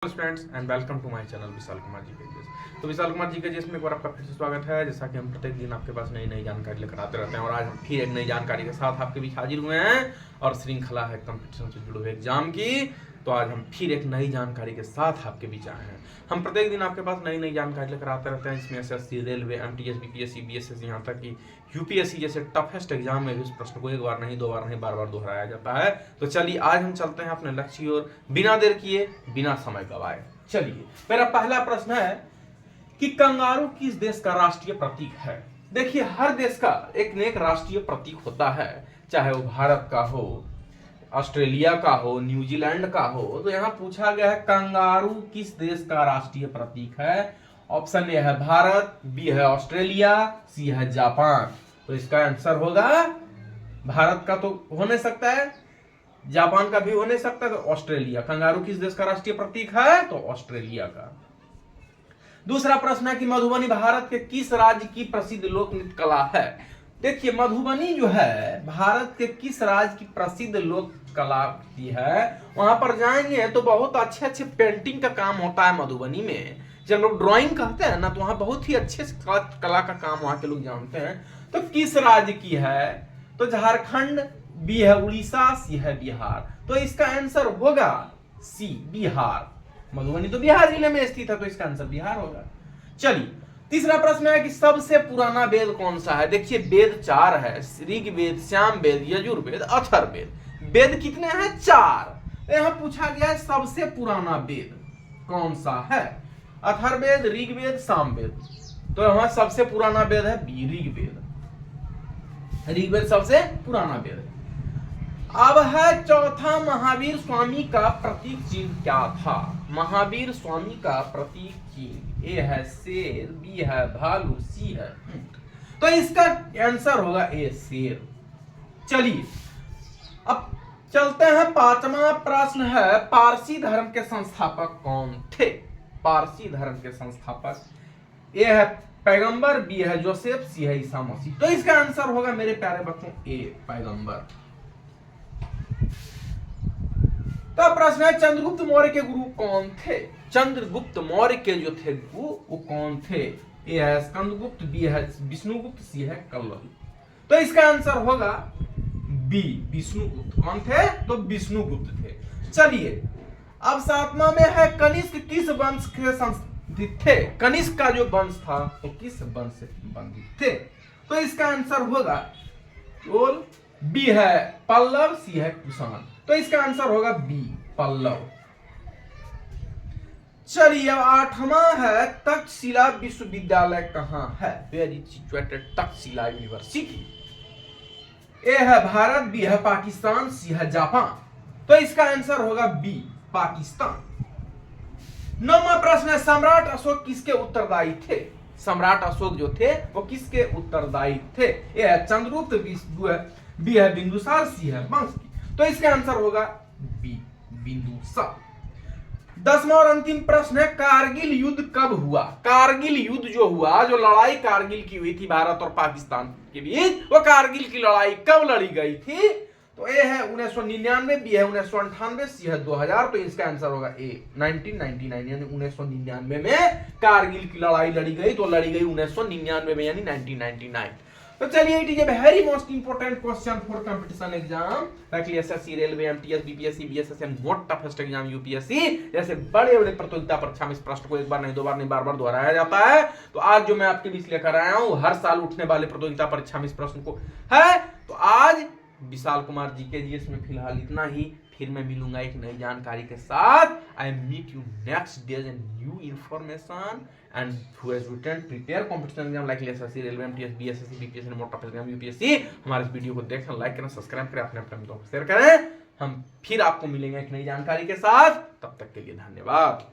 Friends and welcome to my channel Vishal Kumar ji के GS. तो विशाल कुमार जी के जीएस में एक बार आपका फिर से स्वागत है। जैसा कि हम प्रत्येक दिन आपके पास नई नई जानकारी लेकर आते रहते हैं और आज हम फिर एक नई जानकारी के साथ आपके बीच हाजिर हुए हैं और श्रृंखला है कंपटीशन से जुड़े हुए एग्जाम की। तो आज हम फिर एक नई जानकारी के साथ आपके बीच आए हैं। हम प्रत्येक दिन आपके पास नई नई जानकारी लेकर आते रहते हैं, इसमें SSC, railway, MTS, BPSC, BSS, यहाँ तक कि यूपीएससी जैसे टफेस्ट एग्जाम में भी उस प्रश्न को एक बार नहीं, दो बार नहीं, बार बार दोहराया जाता है। तो चलिए आज हम चलते हैं अपने लक्ष्य की ओर, बिना देर किए, बिना समय गवाए। चलिए मेरा पहला प्रश्न है कि कंगारू किस देश का राष्ट्रीय प्रतीक है। देखिए हर देश का एक न एक राष्ट्रीय प्रतीक होता है, चाहे वो भारत का हो, ऑस्ट्रेलिया का हो, न्यूजीलैंड का हो। तो यहाँ पूछा गया है कंगारू किस देश का राष्ट्रीय प्रतीक है। ऑप्शन ए है भारत, बी है ऑस्ट्रेलिया, सी है जापान। तो इसका आंसर होगा भारत का तो हो नहीं सकता है, जापान का भी हो नहीं सकता, तो ऑस्ट्रेलिया। कंगारू किस देश का राष्ट्रीय प्रतीक है, तो ऑस्ट्रेलिया का। दूसरा प्रश्न है कि मधुबनी भारत के किस राज्य की प्रसिद्ध लोक नृत्य कला है। देखिए मधुबनी जो है भारत के किस राज्य की प्रसिद्ध लोक कला की है। वहां पर जाएंगे तो बहुत अच्छे अच्छे पेंटिंग का काम होता है मधुबनी में। जब लोग ड्राइंग कहते हैं ना, तो वहां बहुत ही अच्छे से कला का काम वहां के लोग जानते हैं। तो किस राज्य की है, तो झारखंड, बी है उड़ीसा, सी है बिहार। तो इसका आंसर होगा सी, बिहार। मधुबनी तो बिहार जिले में स्थित है, तो इसका आंसर बिहार होगा। चलिए तीसरा प्रश्न है कि सबसे पुराना वेद कौन सा है। देखिए वेद 4 है, ऋग्वेद, सामवेद, यजुर्वेद, अथर्ववेद। वेद कितने हैं? 4। यहां पूछा गया है सबसे पुराना वेद कौन सा है। अथर्ववेद, ऋग्वेद, सामवेद। तो यहां सबसे पुराना वेद है बी, ऋग्वेद। ऋग्वेद सबसे पुराना वेद है। अब है चौथा, महावीर स्वामी का प्रतीक चिन्ह क्या था। महावीर स्वामी का प्रतीक चिन्ह ए है शेर, बी है भालू, सी है ऊंट। तो इसका आंसर होगा ए, शेर। चलिए अब चलते हैं, पांचवा प्रश्न है पारसी धर्म के संस्थापक कौन थे। पारसी धर्म के संस्थापक ए है पैगंबर, बी है जोसेफ, सी है ईसा मसीह। तो इसका आंसर होगा मेरे प्यारे बच्चों ए, पैगंबर। तो प्रश्न है चंद्रगुप्त मौर्य के गुरु कौन थे। चंद्रगुप्त मौर्य के जो थे गुरु वो कौन थे। ए है स्कंदगुप्त, बी है विष्णुगुप्त, सी है कल्लगुप्त। तो इसका आंसर होगा बी, विष्णुगुप्त। कौन थे, तो विष्णुगुप्त थे। चलिए अब सातवां में है कनिष्क किस वंश के संबंधित थे। कनिष्क का जो वंश था वो किस वंश से संबंधित थे। तो इसका आंसर होगा बी है पल्लव, सी है कुषाण। तो इसका आंसर होगा बी, पल्लव। चलिए अब आठवां है तक्षशिला विश्वविद्यालय कहां है। Where is situated Takshashila university. A है भारत, बी है पाकिस्तान, सी है जापान। तो इसका आंसर होगा बी, पाकिस्तान। नौवां प्रश्न है सम्राट अशोक किसके उत्तरदायी थे। सम्राट अशोक जो थे वो किसके उत्तरदायी थे। ए है चंद्रगुप्त, बी है बिंदुसार, सी है वंश की। तो इसका आंसर होगा बी, बिंदुसार। 10वां और अंतिम प्रश्न है कारगिल युद्ध कब हुआ। कारगिल युद्ध जो हुआ, जो लड़ाई कारगिल की हुई थी भारत और पाकिस्तान के बीच, वो कारगिल की लड़ाई कब लड़ी गई थी। तो ए है 1999, बी है 1998, सी है 2000। तो इसका आंसर होगा ए, 1999 यानी 1999 में कारगिल की लड़ाई लड़ी गई। तो लड़ी गई 1999 में यानी 1999। तो चलिए it is a very most important question for competition exam like SSC, railway, MTS, BPSC, BSS and most toughest exam UPSC जैसे बड़े बड़े प्रतियोगिता परीक्षा में इस प्रश्न को एक बार नहीं, दो बार नहीं, बार बार दोहराया जाता है। तो आज जो मैं आपके बीच लेकर आया हूं, हर साल उठने वाले प्रतियोगिता परीक्षा में इस प्रश्न को है। तो आज विशाल कुमार जी के जीएस में फिलहाल इतना ही। फिर मैं मिलूंगा एक नई जानकारी के साथ। I meet you next day and new information and who has written prepare competition exam like SSC, railway, MTS, BSS, BPSC and most toughest exam UPSC. हमारे इस वीडियो को देखें, लाइक करें, सब्सक्राइब करें, अपने दोस्तों को शेयर करें। हम फिर आपको मिलेंगे एक नई जानकारी के साथ। तब तक के लिए धन्यवाद।